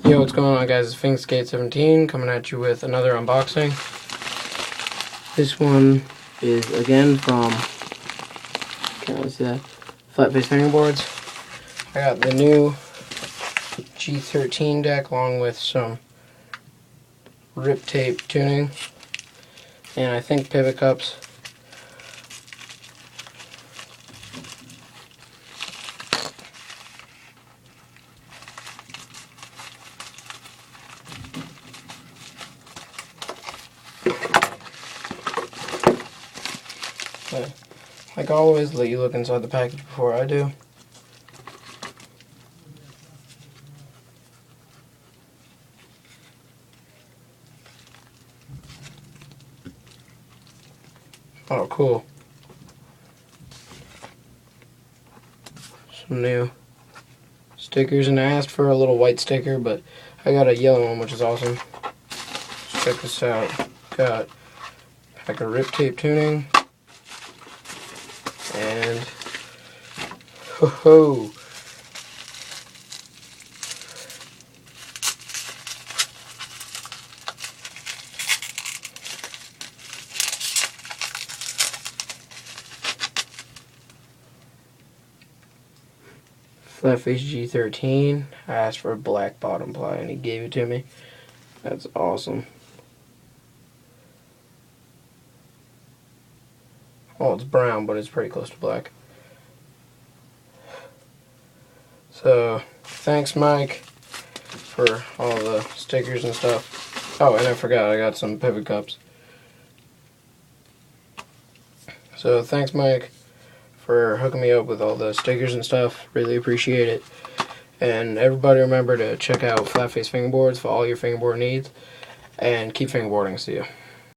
Yo, what's going on, guys? It's G13 coming at you with another unboxing. This one is again from, can't really see that, FlatFace fingerboards. I got the new G13 deck along with some rip tape tuning and I think pivot cups. But, like always, let you look inside the package before I do. Oh, cool. Some new stickers, and I asked for a little white sticker, but I got a yellow one, which is awesome. Check this out. Got a pack of rip tape tuning. And ho-ho! FlatFace G13. I asked for a black bottom ply and he gave it to me. That's awesome. Oh, it's brown, but it's pretty close to black. So, thanks Mike for all the stickers and stuff. Oh, and I forgot, I got some pivot cups. So, thanks Mike for hooking me up with all the stickers and stuff. Really appreciate it. And everybody remember to check out FlatFace fingerboards for all your fingerboard needs. And keep fingerboarding. See ya.